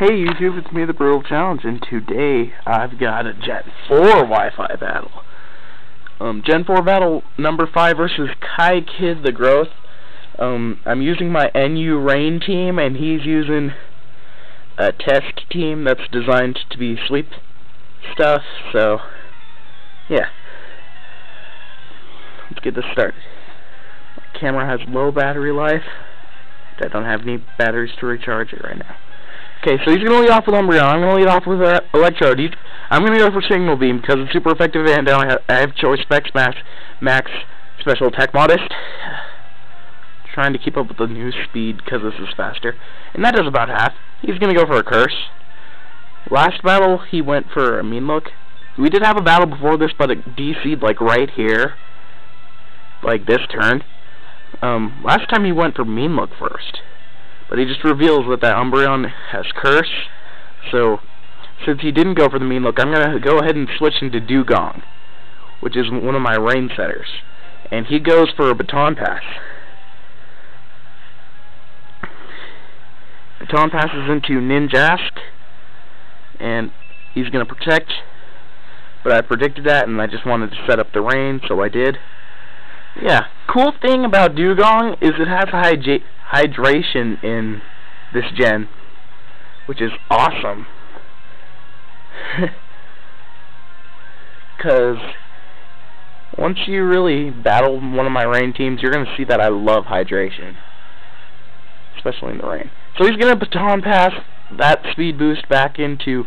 Hey YouTube, it's me, the Brutal Challenge, and today I've got a gen4 Wi-Fi battle. Gen4 battle number 5 versus kykidgrowth. I'm using my NU Rain team, and he's using a test team that's designed to be sleep stuff, so yeah. Let's get this started. My camera has low battery life. I don't have any batteries to recharge it right now. Okay, so he's going to lead off with Umbreon. I'm going to lead off with Electrode. I'm going to go for Signal Beam because it's super effective and I have Choice Specs Max Special Attack Modest. Trying to keep up with the new speed because this is faster. And that does about half. He's going to go for a Curse. Last battle, he went for a Mean Look. We did have a battle before this, but it DC'd like right here. Like this turn. Last time he went for Mean Look first. But he just reveals that Umbreon has Curse. So, since he didn't go for the Mean Look, I'm going to go ahead and switch into Dewgong, which is one of my rain setters. And he goes for a Baton Pass. Baton passes into Ninjask, and he's going to Protect. But I predicted that, and I just wanted to set up the rain, so I did. Yeah, cool thing about Dewgong is it has hydration in this gen, which is awesome. Because once you really battle one of my rain teams, you're going to see that I love hydration, especially in the rain. So he's going to Baton Pass that speed boost back into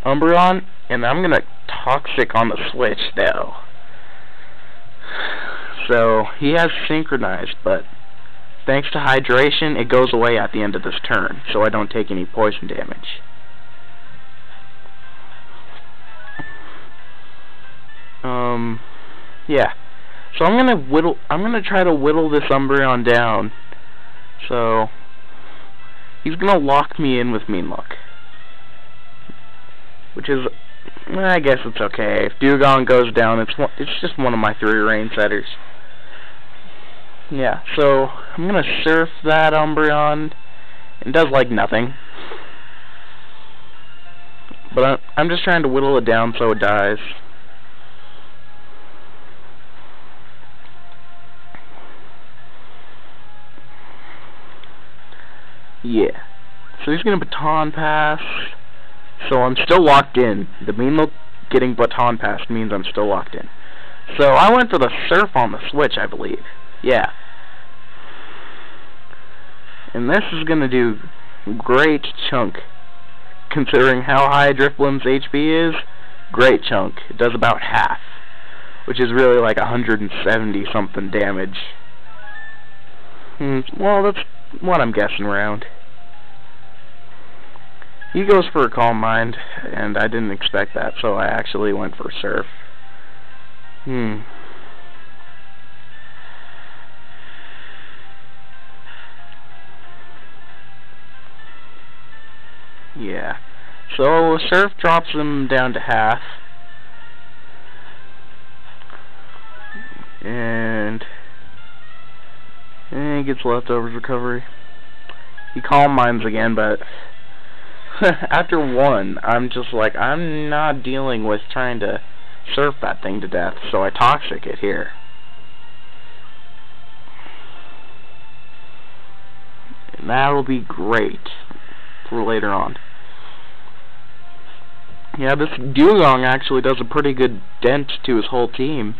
Umbreon, and I'm going to Toxic on the switch, though. So he has Synchronized, but thanks to hydration, it goes away at the end of this turn, so I don't take any poison damage. Yeah. So I'm gonna try to whittle this Umbreon down. So he's gonna lock me in with Mean Look, which is, I guess it's okay. If Dewgong goes down, it's just one of my 3 rain setters. Yeah, so I'm gonna Surf that Umbreon. It does like nothing, but I'm just trying to whittle it down so it dies. Yeah, so he's gonna Baton Pass. So I'm still locked in. The Mean Look getting Baton Pass means I'm still locked in. So I went for the Surf on the switch, I believe. Yeah. And this is going to do great chunk. Considering how high Drifblim's HP is, great chunk. It does about half, which is really like 170 something damage. Well, that's what I'm guessing around. He goes for a Calm Mind, and I didn't expect that, so I actually went for Surf. Yeah. So Surf drops him down to half. And he gets Leftovers Recovery. He Calm Minds again, but after 1, I'm just like, I'm not dealing with trying to Surf that thing to death, so I Toxic it here. And that'll be great for later on. Yeah, this Dewgong actually does a pretty good dent to his whole team.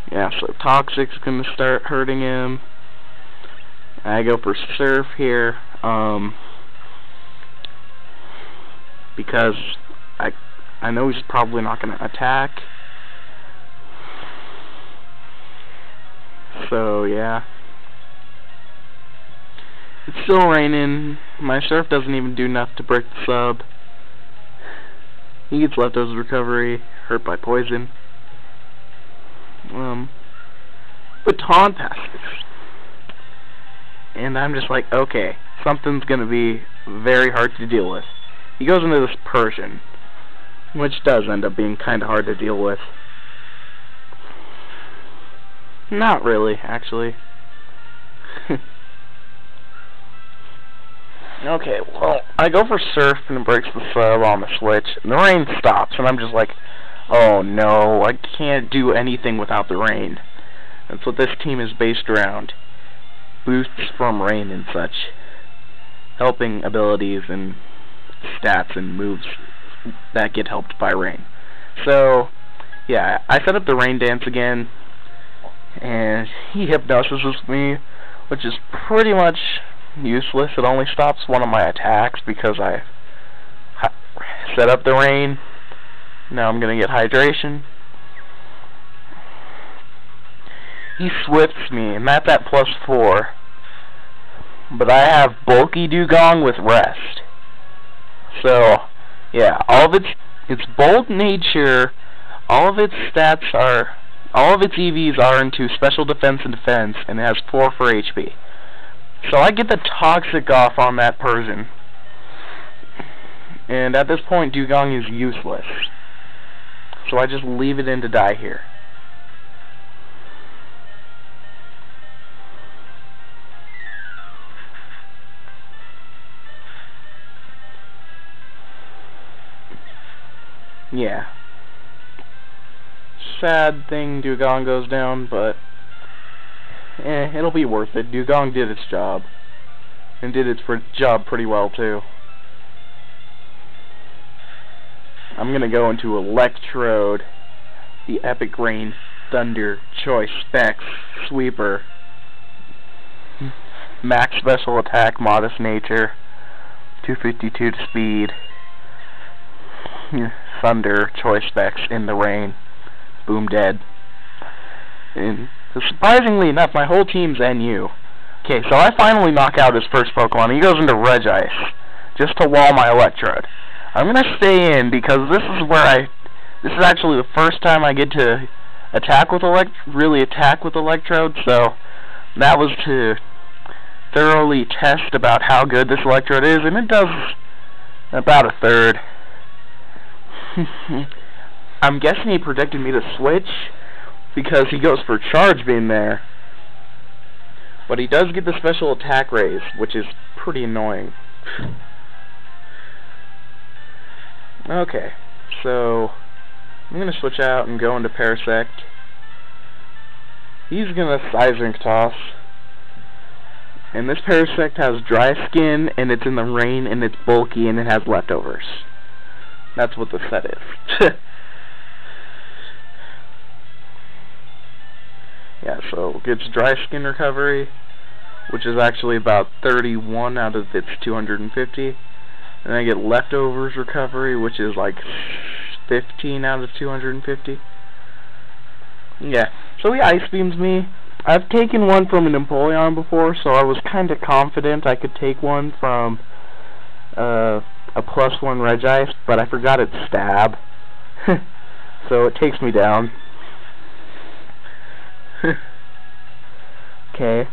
Yeah, so Toxic's gonna start hurting him. I go for Surf here, because I know he's probably not gonna attack. So yeah. It's still raining. My Surf doesn't even do enough to break the sub. He gets Leftovers Recovery, hurt by poison. Baton passes. And I'm just like, okay, something's gonna be very hard to deal with. He goes into this Persian, which does end up being kinda hard to deal with. Not really, actually. Okay, well, I go for Surf and it breaks the sub on the switch, and the rain stops, and I'm just like, oh no, I can't do anything without the rain. That's what this team is based around. Boosts from rain and such. Helping abilities and stats and moves that get helped by rain. So, yeah, I set up the rain dance again, and he hypnosis me, which is pretty much useless. It only stops one of my attacks because I set up the rain. Now I'm going to get hydration. He swifts me, and that's at +4. But I have bulky Dugong with rest. So, yeah, all of its bold nature, all of its stats are, all of its EVs are into special defense and defense, and it has 4 for HP. So I get the toxic off on that Persian. And at this point, Dugong is useless. So I just leave it in to die here. Yeah. Sad thing Dugong goes down, but it'll be worth it. Dugong did its job. And did its job pretty well, too. I'm gonna go into Electrode, the Epic Rain Thunder Choice Specs Sweeper. Max Special Attack, Modest Nature, 252 to Speed. Thunder Choice Specs in the rain. Boom, dead. And surprisingly enough, my whole team's NU. Okay, so I finally knock out his first Pokemon. He goes into Regice, just to wall my Electrode. I'm gonna stay in because this is actually the first time I get to attack with really attack with Electrode. So that was to thoroughly test about how good this Electrode is, and it does about a third. I'm guessing he predicted me to switch because he goes for Charge Beam there. But he does get the special attack raise, which is pretty annoying. Okay, so I'm going to switch out and go into Parasect. He's going to Seismic Toss. And this Parasect has dry skin, and it's in the rain, and it's bulky, and it has leftovers. That's what the set is. Yeah, so it gets dry skin recovery, which is actually about 31 out of its 250. And I get leftovers recovery, which is like 15 out of 250. Yeah, so he Ice Beams me. I've taken one from an Empoleon before, so I was kind of confident I could take one from a +1 Regice, but I forgot its stab. So it takes me down. Okay.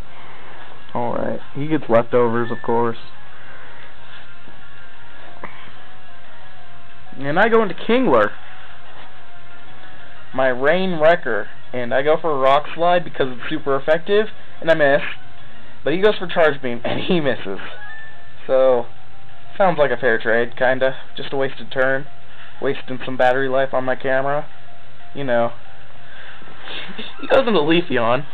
Alright. He gets leftovers, of course. And I go into Kingler, my Rain Wrecker, and I go for a Rock Slide because it's super effective, and I miss. But he goes for Charge Beam, and he misses. So, sounds like a fair trade, kinda. Just a wasted turn. Wasting some battery life on my camera. You know. He goes into Leafeon.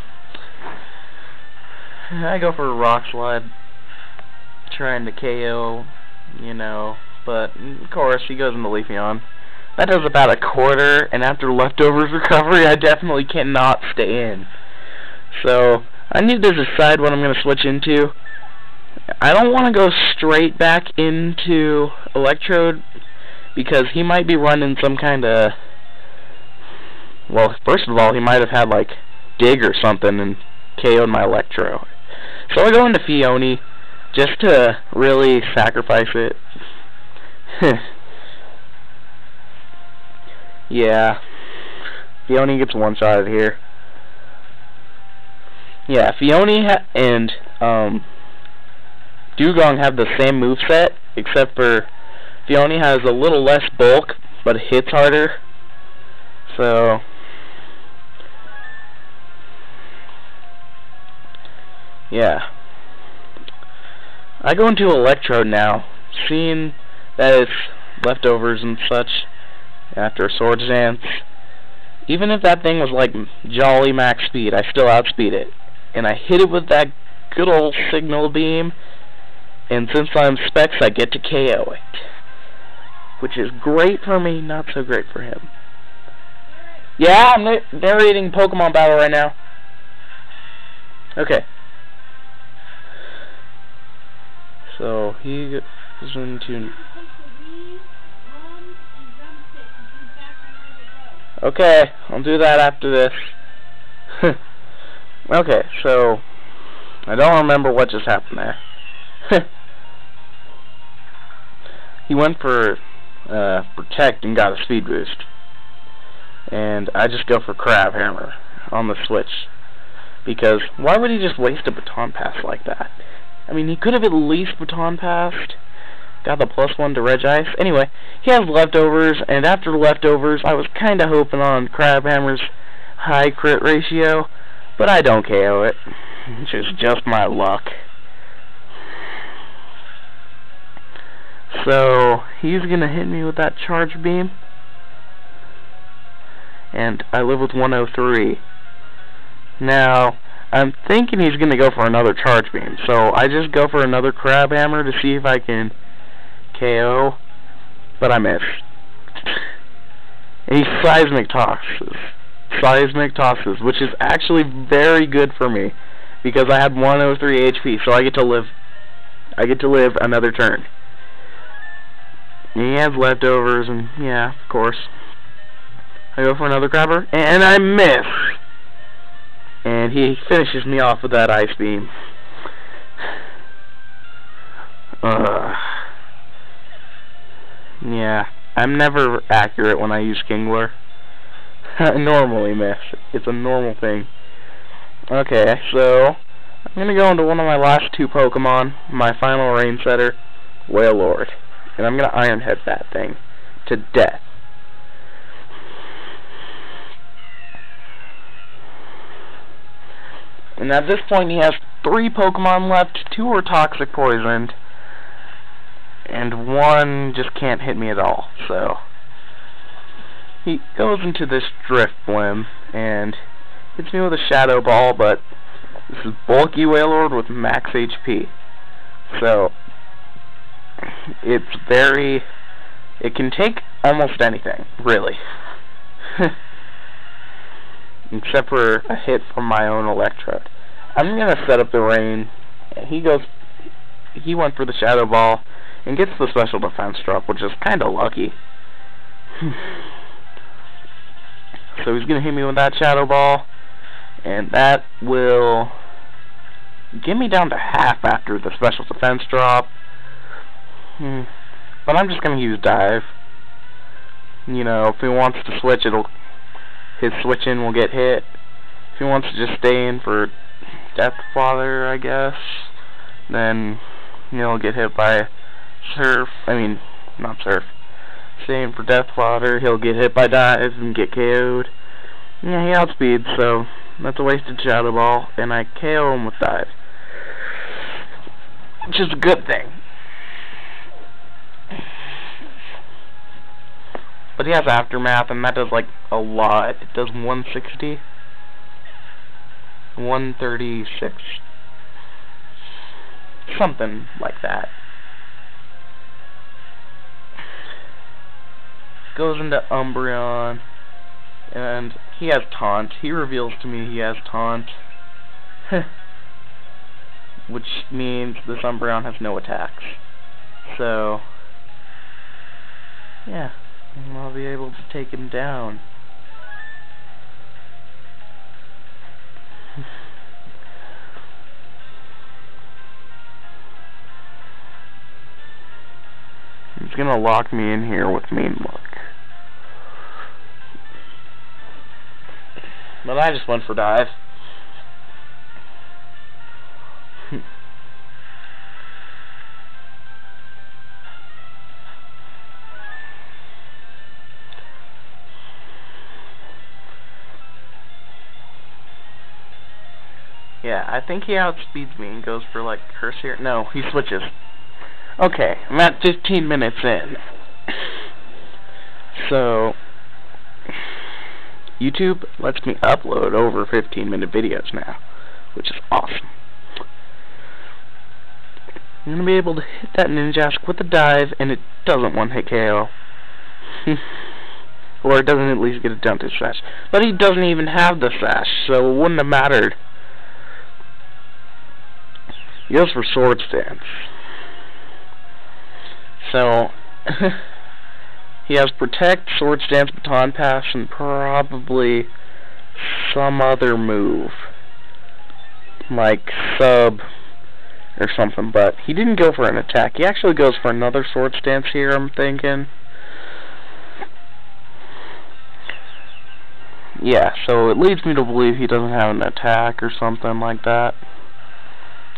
I go for a Rock Slide. Trying to KO, you know. But, of course, he goes into Leafeon. That does about a quarter, and after leftovers recovery, I definitely cannot stay in. So, I need to decide what I'm going to switch into. I don't want to go straight back into Electrode, because he might be running some kind of... Well, first of all, he might have had, like, Dig or something and KO'd my Electro. So I go into Phione, just to really sacrifice it. Yeah. Phione gets one shot out of here. Yeah, Phione and Dugong have the same moveset, except for Phione has a little less bulk, but it hits harder. So, yeah. I go into electrode now, seeing that it's leftovers and such after a sword dance. Even if that thing was like jolly max speed, I still outspeed it. And I hit it with that good old signal beam, and since I'm Specs, I get to KO it. Which is great for me, not so great for him. Yeah, I'm narrating Pokemon Battle right now. Okay. So, he goes into... Okay, I'll do that after this. Okay, so... I don't remember what just happened there. He went for Protect and got a speed boost. And I just go for Crab Hammer on the switch. Because why would he just waste a baton pass like that? I mean, he could have at least baton passed. Got the +1 to Regice. Anyway, he has leftovers, and after leftovers, I was kind of hoping on Crab Hammer's high crit ratio, but I don't KO it. Which is just my luck. So, he's gonna hit me with that charge beam. And I live with 103. Now, I'm thinking he's gonna go for another charge beam. So, I just go for another Crab Hammer to see if I can KO. But I miss. And he Seismic Tosses. Seismic Tosses, which is actually very good for me. Because I have 103 HP, so I get to live another turn. And he has leftovers, and yeah, of course. I go for another Crabber, and I miss! And he finishes me off with that Ice Beam. Yeah, I'm never accurate when I use Kingler. I normally miss. It's a normal thing. Okay, so I'm going to go into one of my last two Pokemon, my final Rain Setter, Wailord. And I'm going to Iron Head that thing to death. And at this point he has 3 Pokemon left, 2 are Toxic Poisoned, and 1 just can't hit me at all. So he goes into this Drifblim and hits me with a Shadow Ball, but this is bulky Wailord with max HP. So it can take almost anything, really. Except for a hit from my own Electrode. I'm gonna set up the Rain. He went for the Shadow Ball and gets the Special Defense drop, which is kinda lucky. So he's gonna hit me with that Shadow Ball, and that will get me down to half after the Special Defense drop. But I'm just gonna use Dive. You know, if he wants to switch, his switch-in will get hit. If he wants to just stay in for Death Father, I guess, then he'll get hit by Surf. I mean, not Surf. Stay in for Death Father, he'll get hit by Dive and get KO'd. Yeah, he outspeeds, so that's a wasted Shadow Ball, and I KO him with Dive. Which is a good thing. But he has Aftermath, and that does like a lot. It does 160, 136, something like that. Goes into Umbreon, and he has Taunt. He reveals to me he has Taunt, which means this Umbreon has no attacks. So, yeah. And I'll be able to take him down. He's gonna lock me in here with Mean Look. But I just went for Dive. Yeah. Yeah, I think he outspeeds me and goes for, like, curse here. No, he switches. Okay, I'm at 15 minutes in. So, YouTube lets me upload over 15-minute videos now, which is awesome. I'm going to be able to hit that Ninjask with a dive, and it doesn't one-hit KO. Or it doesn't at least get a jump to sash. But he doesn't even have the sash, so it wouldn't have mattered. He goes for sword stance. So, he has protect, sword stance, baton pass, and probably some other move. Like sub or something, but he didn't go for an attack. He actually goes for another sword stance here, I'm thinking. Yeah, so it leads me to believe he doesn't have an attack or something like that.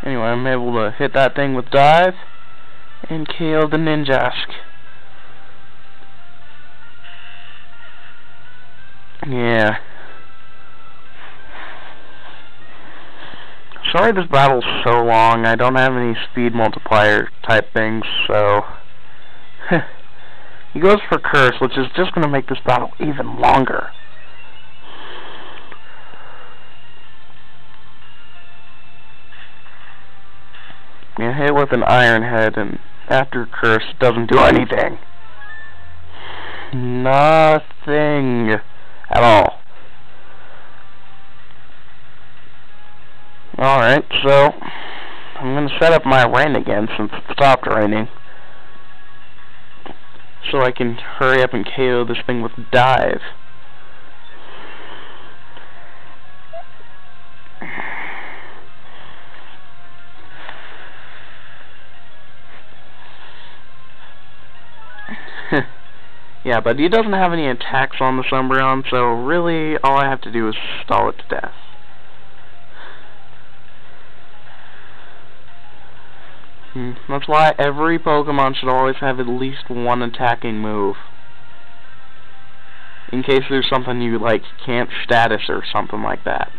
Anyway, I'm able to hit that thing with dive and KO the Ninjask. Yeah. Sorry this battle's so long. I don't have any speed multiplier type things, so he goes for curse, which is just going to make this battle even longer. You hit with an iron head, and after curse, it doesn't do anything. Nothing at all. Alright, so I'm going to set up my rain again since it stopped raining, so I can hurry up and KO this thing with dive. Yeah, but he doesn't have any attacks on the Umbreon, so really all I have to do is stall it to death. That's why every Pokemon should always have at least one attacking move. In case there's something you, like, can't status or something like that.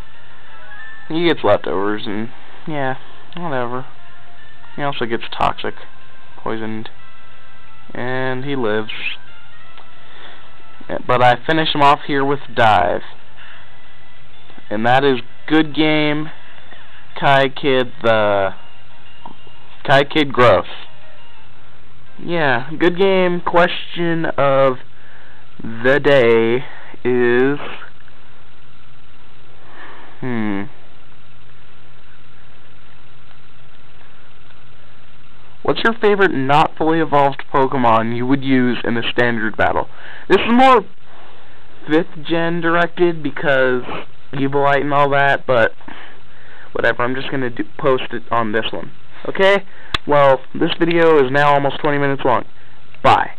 He gets leftovers, and, yeah, whatever. He also gets toxic, poisoned, and he lives. But I finish him off here with dive. And that is good game, kykidgrowth. Yeah, good game. Question of the day is what's your favorite not fully evolved Pokemon you would use in a standard battle? This is more 5th gen directed because Evilite and all that, but whatever, I'm just going to post it on this one. Okay? Well, this video is now almost 20 minutes long. Bye.